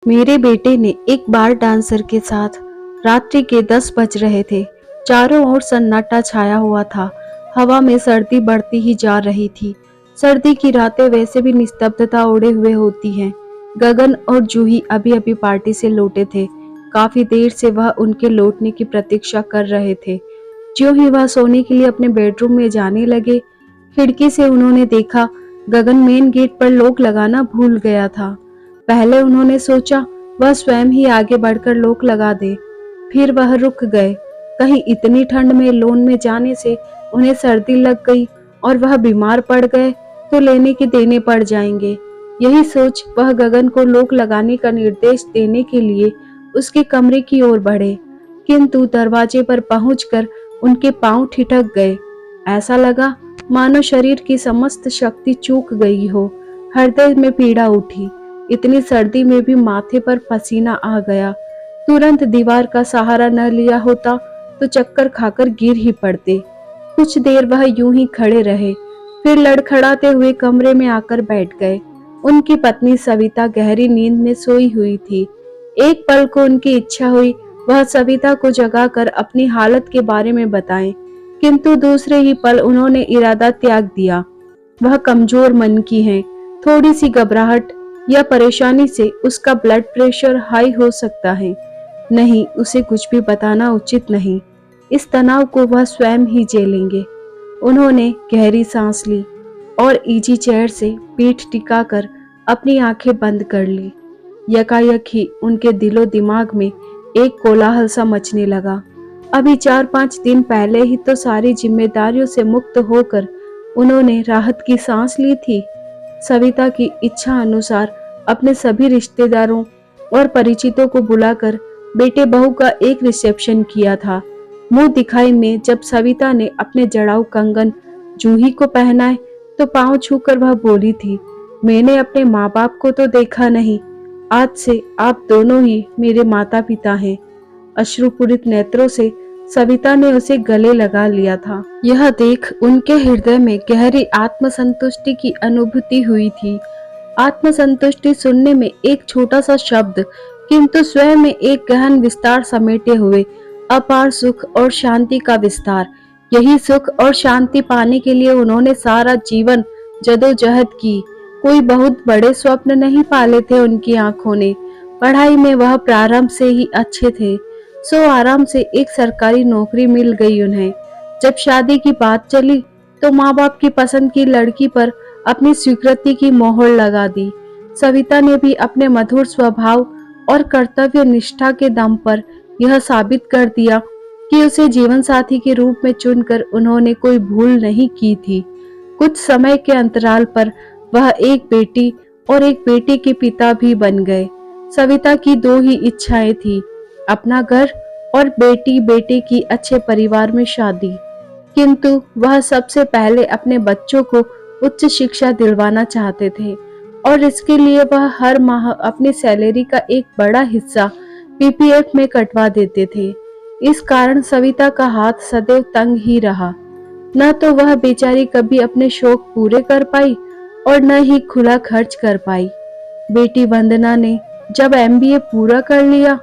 मेरे बेटे ने एक बार डांसर के साथ रात्रि के 10 बज रहे थे। चारों ओर सन्नाटा छाया हुआ था। हवा में सर्दी बढ़ती ही जा रही थी। सर्दी की रातें वैसे भी निस्तब्धता ओढ़े हुए होती हैं। गगन और जूही अभी अभी पार्टी से लौटे थे। काफी देर से वह उनके लौटने की प्रतीक्षा कर रहे थे। ज्यों ही वह सोने के लिए अपने बेडरूम में जाने लगे, खिड़की से उन्होंने देखा गगन मेन गेट पर लॉक लगाना भूल गया था। पहले उन्होंने सोचा वह स्वयं ही आगे बढ़कर लॉक लगा दे, फिर वह रुक गए। कहीं इतनी ठंड में लॉन में जाने से उन्हें सर्दी लग गई और वह बीमार पड़ गए तो लेने के देने पड़ जाएंगे। यही सोच वह गगन को लॉक लगाने का निर्देश देने के लिए उसके कमरे की ओर बढ़े, किंतु दरवाजे पर पहुंचकर उनके पांव ठिठक गए। ऐसा लगा मानो शरीर की समस्त शक्ति चूक गई हो। हृदय में पीड़ा उठी। इतनी सर्दी में भी माथे पर पसीना आ गया। तुरंत दीवार का सहारा न लिया होता तो चक्कर खाकर गिर ही पड़ते। कुछ देर वह यूं ही खड़े रहे, फिर लड़खड़ाते हुए कमरे में आकर बैठ गए। उनकी पत्नी सविता गहरी नींद में सोई हुई थी। एक पल को उनकी इच्छा हुई वह सविता को जगाकर अपनी हालत के बारे में बताएं, किंतु दूसरे ही पल उन्होंने इरादा त्याग दिया। वह कमजोर मन की हैं, थोड़ी सी घबराहट या परेशानी से उसका ब्लड प्रेशर हाई हो सकता है। नहीं, उसे कुछ भी बताना उचित नहीं। इस तनाव को वह स्वयं ही झेलेंगे। उन्होंने गहरी सांस ली और इजी चेयर से पीठ टिकाकर अपनी आंखें बंद कर ली। यकायक ही उनके दिलो दिमाग में एक कोलाहल सा मचने लगा। अभी 4-5 दिन पहले ही तो सारी जिम्मेदारियों से मुक्त होकर उन्होंने राहत की सांस ली थी। सविता की इच्छा अनुसार अपने सभी रिश्तेदारों और परिचितों को बुलाकर बेटे बहू का एक रिसेप्शन किया था। मुंह दिखाई में जब सविता ने अपने जड़ाऊ कंगन जूही को पहनाए तो पांव छूकर वह बोली थी, मैंने अपने माँ बाप को तो देखा नहीं, आज से आप दोनों ही मेरे माता पिता हैं। अश्रुपूरित नेत्रों से सविता ने उसे गले लगा लिया था। यह देख उनके हृदय में गहरी आत्मसंतुष्टि की अनुभूति हुई थी। आत्मसंतुष्टि सुनने में एक छोटा सा शब्द, किंतु स्वयं में एक गहन विस्तार समेटे हुए अपार सुख और शांति का विस्तार। यही सुख और शांति पाने के लिए उन्होंने सारा जीवन जदोजहद की। कोई बहुत बड़े स्वप्न नहीं पाले थे उनकी आंखों ने। पढ़ाई में वह प्रारंभ से ही अच्छे थे, सो आराम से एक सरकारी नौकरी मिल गई उन्हें। जब शादी की बात चली तो माँ बाप की पसंद की लड़की पर अपनी स्वीकृति की मोहर लगा दी। सविता ने भी अपने मधुर स्वभाव और कर्तव्य निष्ठा के दम पर यह साबित कर दिया कि उसे जीवन साथी के रूप में चुनकर उन्होंने कोई भूल नहीं की थी। कुछ समय के अंतराल पर वह एक बेटी और एक बेटे के पिता भी बन गए। सविता की दो ही इच्छाएं थी, अपना घर और बेटी बेटे की अच्छे परिवार में शादी। किंतु वह सबसे पहले अपने बच्चों को उच्च शिक्षा दिलवाना चाहते थे और इसके लिए वह हर माह अपनी सैलरी का एक बड़ा हिस्सा पीपीएफ में कटवा देते थे। इस कारण सविता का हाथ सदैव तंग ही रहा। न तो वह बेचारी कभी अपने शौक पूरे कर पाई और न ही खुला खर्च कर पाई। बेटी वंदना ने जब एमबीए पूरा कर लिया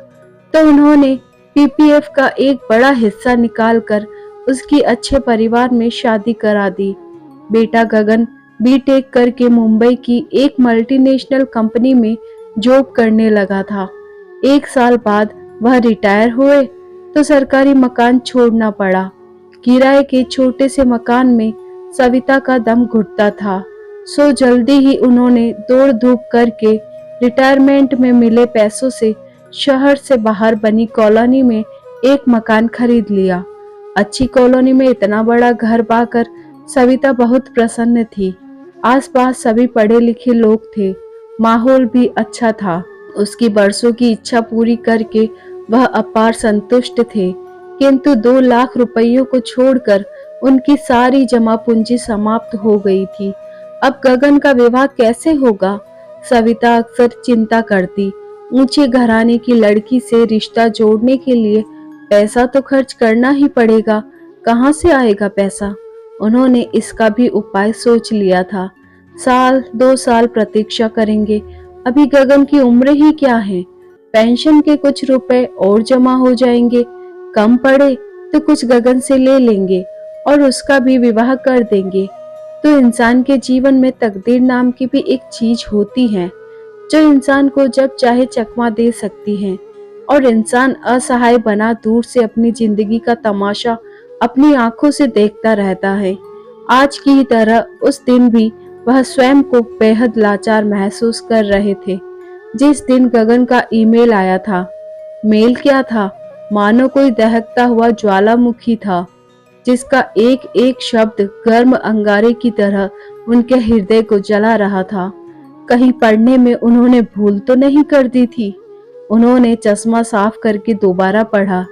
तो उन्होंने पीपीएफ का एक बड़ा हिस्सा निकालकर उसकी अच्छे परिवार में शादी करा दी। बेटा गगन बीटेक करके मुंबई की एक मल्टीनेशनल कंपनी में जॉब करने लगा था। 1 साल बाद वह रिटायर हुए तो सरकारी मकान छोड़ना पड़ा। किराए के छोटे से मकान में सविता का दम घुटता था, सो जल्दी ही उन्होंने दौड़ धूप करके रिटायरमेंट में मिले पैसों से शहर से बाहर बनी कॉलोनी में एक मकान खरीद लिया। अच्छी कॉलोनी में इतना बड़ा घर पाकर सविता बहुत प्रसन्न थी। आसपास सभी पढ़े लिखे लोग थे, माहौल भी अच्छा था। उसकी बरसों की इच्छा पूरी करके वह अपार संतुष्ट थे, किंतु 2 लाख रुपयों को छोड़कर उनकी सारी जमा पूंजी समाप्त हो गई थी। अब गगन का विवाह कैसे होगा? सविता अक्सर चिंता करती। ऊंचे घराने की लड़की से रिश्ता जोड़ने के लिए पैसा तो खर्च करना ही पड़ेगा, कहाँ से आएगा पैसा? उन्होंने इसका भी उपाय सोच लिया था। 1-2 साल प्रतीक्षा करेंगे। अभी गगन की उम्र ही क्या है? पेंशन के कुछ रुपए और जमा हो जाएंगे, कम पड़े तो कुछ गगन से ले लेंगे और उसका भी विवाह कर देंगे। तो इंसान के जीवन में तकदीर नाम की भी एक चीज होती है जो इंसान को जब चाहे चकमा दे सकती है, और इंसान असहाय बना दूर से अपनी जिंदगी का तमाशा अपनी आंखों से देखता रहता है। आज की ही तरह उस दिन भी वह स्वयं को बेहद लाचार महसूस कर रहे थे जिस दिन गगन का ईमेल आया था। मेल क्या था, मानो कोई दहकता हुआ ज्वालामुखी था जिसका एक एक शब्द गर्म अंगारे की तरह उनके हृदय को जला रहा था। कहीं पढ़ने में उन्होंने भूल तो नहीं कर दी थी? उन्होंने चश्मा साफ करके दोबारा पढ़ा।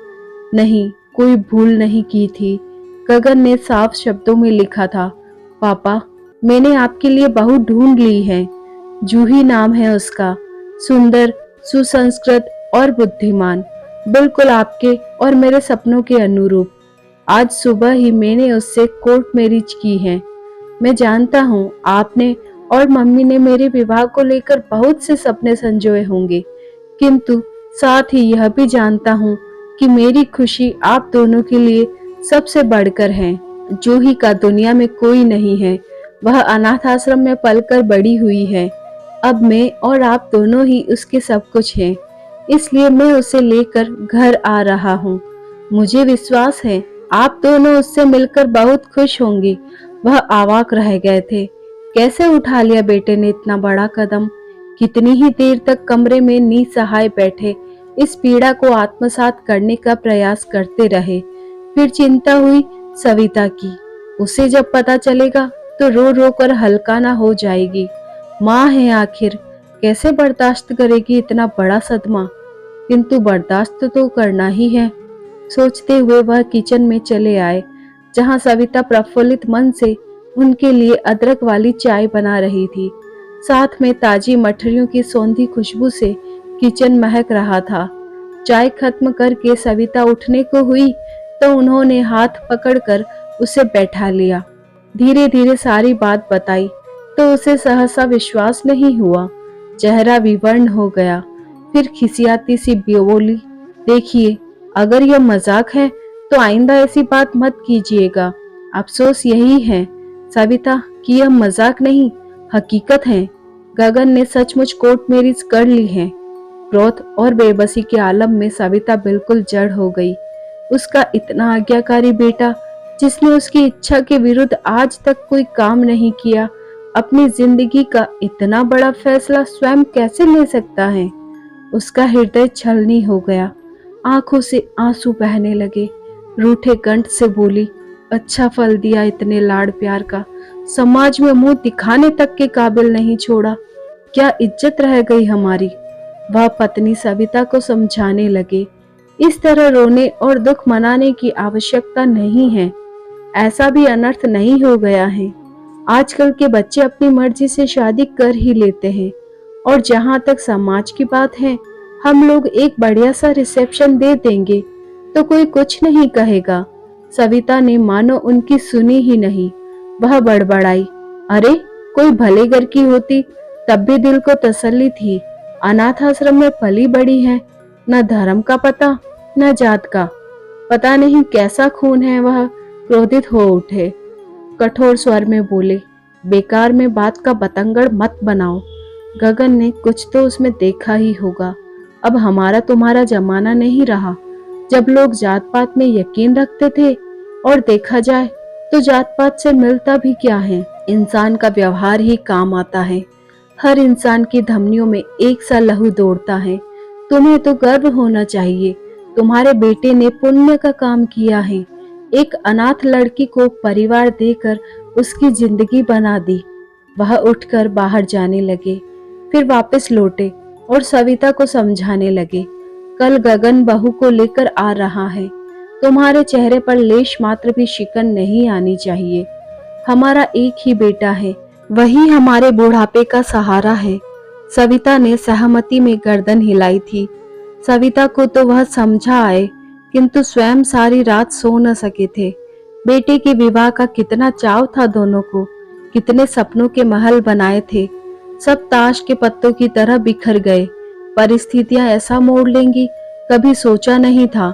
नहीं, कोई भूल नहीं की थी। गगन ने साफ शब्दों में लिखा था, पापा, मैंने आपके लिए बहू ढूंढ ली है। जूही नाम है उसका, सुंदर, सुसंस्कृत और बुद्धिमान, बिल्कुल आपके और मेरे सपनों के अनुरूप। आज सुबह ही मैंने उससे कोर्ट मैरिज की है। मैं जानता हूँ आपने और मम्मी ने मेरे विवाह को लेकर बहुत से सपने संजोए होंगे, किंतु साथ ही यह भी जानता हूँ कि मेरी खुशी आप दोनों के लिए सबसे बढ़कर है। जूही का दुनिया में कोई नहीं है, वह अनाथ आश्रम में पलकर बड़ी हुई है। अब मैं और आप दोनों ही उसके सब कुछ हैं, इसलिए मैं उसे लेकर घर आ रहा हूँ। मुझे विश्वास है आप दोनों उससे मिलकर बहुत खुश होंगे। वह अवाक रह गए थे। कैसे उठा लिया बेटे ने इतना बड़ा कदम? कितनी ही देर तक कमरे में निसहाय बैठे इस पीड़ा को आत्मसात करने का प्रयास करते रहे। फिर चिंता हुई सविता की। उसे जब पता चलेगा तो रो रो कर हल्का ना हो जाएगी। माँ है आखिर, कैसे बर्दाश्त करेगी इतना बड़ा सदमा? किंतु बर्दाश्त तो करना ही है। सोचते हुए वह किचन में चले आए जहां सविता प्रफुल्लित मन से उनके लिए अदरक वाली चाय बना रही थी। साथ में ताजी मठरियों की सौंधी खुशबू से किचन महक रहा था। चाय खत्म करके सविता उठने को हुई तो उन्होंने हाथ पकड़कर उसे बैठा लिया। धीरे धीरे सारी बात बताई तो उसे सहसा विश्वास नहीं हुआ। चेहरा विवर्ण हो गया। फिर खिसियाती सी बोली, देखिए, अगर यह मजाक है तो आइंदा ऐसी बात मत कीजिएगा। अफसोस यही है सविता कि यह मजाक नहीं, हकीकत है। गगन ने सचमुच कोर्ट मैरिज कर ली है। क्रोध और बेबसी के आलम में सविता बिल्कुल जड़ हो गई। उसका इतना आज्ञाकारी बेटा जिसने उसकी इच्छा के विरुद्ध आज तक कोई काम नहीं किया, अपनी जिंदगी का इतना बड़ा फैसला स्वयं कैसे ले सकता है? उसका हृदय छलनी हो गया। आंखों से आंसू बहने लगे। रूठे कंठ से बोली, अच्छा फल दिया इतने लाड़ प्यार का, समाज में मुंह दिखाने तक के काबिल नहीं छोड़ा। क्या इज्जत रह गई हमारी? वह पत्नी सविता को समझाने लगे, इस तरह रोने और दुख मनाने की आवश्यकता नहीं है। ऐसा भी अनर्थ नहीं हो गया है। आजकल के बच्चे अपनी मर्जी से शादी कर ही लेते हैं, और जहां तक समाज की बात है, हम लोग एक बढ़िया सा रिसेप्शन दे देंगे तो कोई कुछ नहीं कहेगा। सविता ने मानो उनकी सुनी ही नहीं। वह बड़बड़ाई, अरे कोई भले घर की होती तब भी दिल को तसल्ली थी। अनाथ आश्रम में पली बड़ी है, न धर्म का पता न जात का। पता नहीं कैसा खून है। वह क्रोधित हो उठे, कठोर स्वर में बोले, बेकार में बात का बतंगड़ मत बनाओ। गगन ने कुछ तो उसमें देखा ही होगा। अब हमारा तुम्हारा जमाना नहीं रहा जब लोग जात पात में यकीन रखते थे, और देखा जाए तो जात पात से मिलता भी क्या है। इंसान का व्यवहार ही काम आता है। हर इंसान की धमनियों में एक सा लहू दौड़ता है। तुम्हें तो गर्व होना चाहिए। तुम्हारे बेटे ने पुण्य का काम किया है। एक अनाथ लड़की को परिवार देकर उसकी जिंदगी बना दी। वह उठकर बाहर जाने लगे, फिर वापस लौटे और सविता को समझाने लगे, कल गगन बहू को लेकर आ रहा है। तुम्हारे चेहरे पर लेश मात्र भी शिकन नहीं आनी चाहिए। हमारा एक ही बेटा है, वही हमारे बुढ़ापे का सहारा है। सविता ने सहमति में गर्दन हिलाई थी। सविता को तो वह समझा आए, किंतु स्वयं सारी रात सो न सके थे। बेटे के विवाह का कितना चाव था दोनों को, कितने सपनों के महल बनाए थे, सब ताश के पत्तों की तरह बिखर गए। परिस्थितियां ऐसा मोड़ लेंगी, कभी सोचा नहीं था,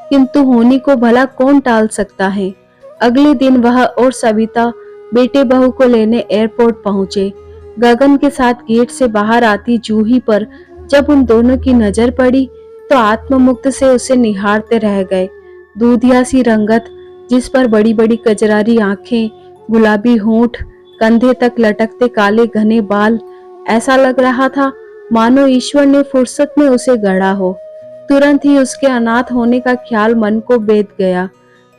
किंतु होने को भला कौन टाल सकता है। अगले दिन वह और सविता बेटे बहू को लेने एयरपोर्ट पहुंचे। गगन के साथ गेट से बाहर आती जूही पर जब उन दोनों की नजर पड़ी तो आत्ममुक्त से उसे निहारते रह गए। दूधिया सी रंगत, जिस पर बड़ी बड़ी कजरारी आंखें, गुलाबी होंठ, कंधे तक लटकते काले घने बाल, ऐसा लग रहा था मानो ईश्वर ने फुर्सत में उसे गढ़ा हो। तुरंत ही उसके अनाथ होने का ख्याल मन को बेध गया।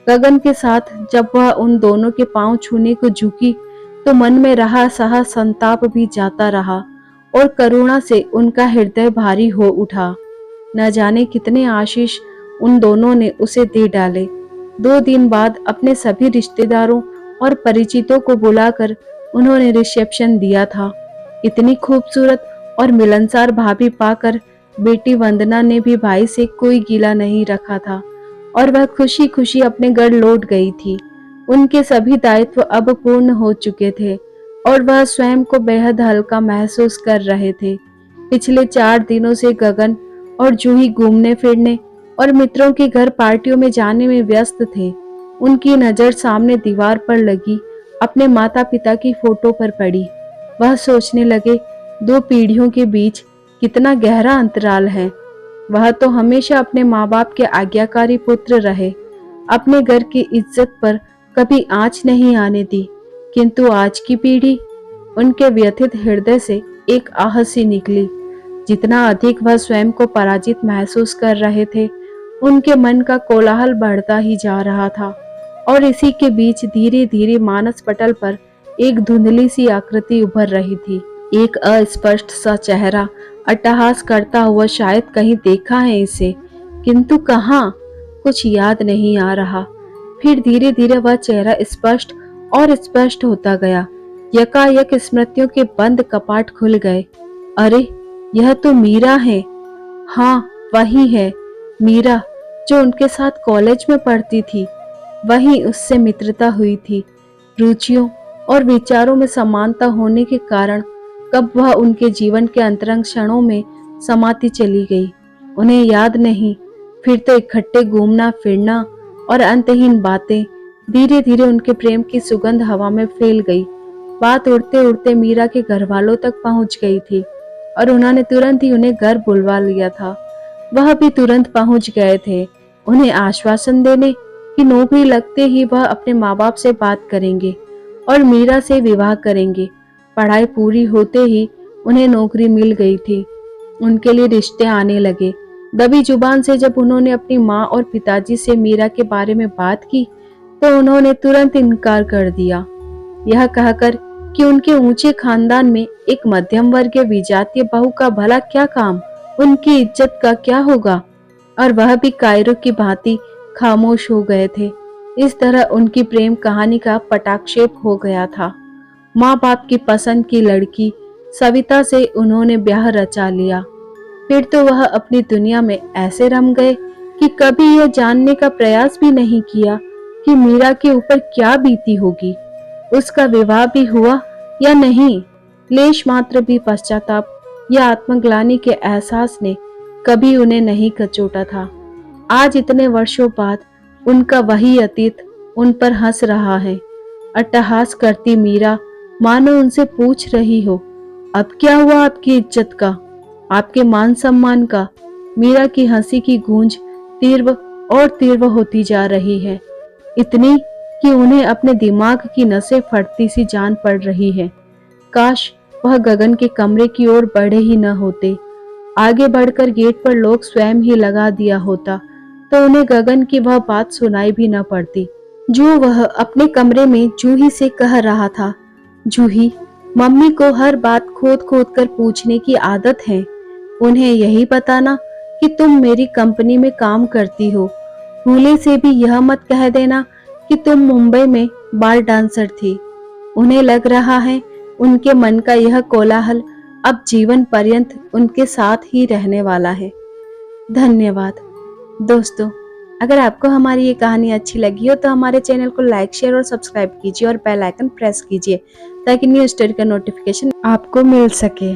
गगन के साथ जब वह उन दोनों के पांव छूने को झुकी तो मन में रहा सहा संताप भी जाता रहा और करुणा से उनका हृदय भारी हो उठा। न जाने कितने आशीष उन दोनों ने उसे दे डाले। 2 दिन बाद अपने सभी रिश्तेदारों और परिचितों को बुलाकर उन्होंने रिसेप्शन दिया था। इतनी खूबसूरत और मिलनसार भाभी पाकर बेटी वंदना ने भी भाई से कोई गिला नहीं रखा था और वह खुशी खुशी अपने घर लौट गई थी। उनके सभी दायित्व अब पूर्ण हो चुके थे और वह स्वयं को बेहद हल्का महसूस कर रहे थे। पिछले 4 दिनों से गगन और जूही घूमने फिरने और मित्रों के घर पार्टियों में जाने में व्यस्त थे। उनकी नजर सामने दीवार पर लगी अपने माता पिता की फोटो पर पड़ी। वह सोचने लगे, 2 पीढ़ियों के बीच कितना गहरा अंतराल है। वह तो हमेशा अपने माँ बाप के आज्ञाकारी पुत्र रहे, अपने घर की इज्जत पर कभी आंच नहीं आने दी, किंतु आज की पीढ़ी। उनके व्यथित हृदय से एक आह सी निकली। जितना अधिक वह स्वयं को पराजित महसूस कर रहे थे, उनके मन का कोलाहल बढ़ता ही जा रहा था और इसी के बीच धीरे धीरे मानस पटल पर एक धुंधली सी आकृति उभर रही थी। एक अस्पष्ट सा चेहरा अट्टहास करता हुआ, शायद कहीं देखा है इसे, किंतु कहाँ, कुछ याद नहीं आ रहा। फिर धीरे धीरे वह चेहरा स्पष्ट और स्पष्ट होता गया। यकायक स्मृतियों के बंद कपाट खुल गए। अरे, यह तो मीरा है। हाँ, वही है मीरा जो उनके साथ कॉलेज में पढ़ती थी। वहीं उससे मित्रता हुई थी। रुचियों और विचारों में समानता होने के कारण कब वह उनके जीवन के अंतरंग क्षणों में समाती चली गई, उन्हें याद नहीं। फिर तो इकट्ठे घूमना फिरना और अंतहीन बातें, धीरे धीरे उनके प्रेम की सुगंध हवा में फैल गई। बात उड़ते उड़ते मीरा के घर वालों तक पहुंच गई थी और उन्होंने तुरंत ही उन्हें घर बुलवा लिया था। वह भी तुरंत पहुंच गए थे, उन्हें आश्वासन देने कि नौकरी लगते ही वह अपने माँ बाप से बात करेंगे और मीरा से विवाह करेंगे। पढ़ाई पूरी होते ही उन्हें नौकरी मिल गई थी। उनके लिए रिश्ते आने लगे। दबी जुबान से जब उन्होंने अपनी माँ और पिताजी से मीरा के बारे में बात की तो उन्होंने तुरंत इनकार कर दिया, यह कहकर कि उनके ऊंचे खानदान में एक मध्यम वर्गीय विजातीय बहू का भला क्या काम, उनकी इज्जत का क्या होगा। और वह भी कायरों की भांति खामोश हो गए थे। इस तरह उनकी प्रेम कहानी का पटाक्षेप हो गया था। माँ बाप की पसंद की लड़की सविता से उन्होंने ब्याह रचा लिया। फिर तो वह अपनी दुनिया में ऐसे रम गए कि कभी यह जानने का प्रयास भी नहीं किया कि मीरा के ऊपर क्या बीती होगी, उसका विवाह भी हुआ या नहीं। लेश मात्र भी पश्चाताप या आत्मग्लानि के एहसास ने कभी उन्हें नहीं कचोटा था। आज इतने वर्षों बाद उनका वही अतीत उन पर हंस रहा है। अट्टहास करती मीरा मानो उनसे पूछ रही हो, अब क्या हुआ आपकी इज्जत का, आपके मान सम्मान का। मीरा की हंसी की गूंज तीव्र और तीव्र होती जा रही है, इतनी कि उन्हें अपने दिमाग की नसें फटती सी जान पड़ रही है। काश वह गगन के कमरे की ओर बढ़े ही न होते। आगे बढ़कर गेट पर लोग स्वयं ही लगा दिया होता तो उन्हें गगन की वह बात सुनाई भी न पड़ती जो वह अपने कमरे में जूही से कह रहा था। जूही, मम्मी को हर बात खोद खोद कर पूछने की आदत है। उन्हें यही बताना कि तुम मेरी कंपनी में काम करती हो। भूले से भी यह मत कह देना कि तुम मुंबई में बाल डांसर थी। उन्हें लग रहा है उनके मन का यह कोलाहल अब जीवन पर्यंत उनके साथ ही रहने वाला है। धन्यवाद दोस्तों। अगर आपको हमारी ये कहानी अच्छी लगी हो तो हमारे चैनल को लाइक, शेयर और सब्सक्राइब कीजिए और बेल आइकन प्रेस कीजिए ताकि न्यू स्टोरी का नोटिफिकेशन आपको मिल सके।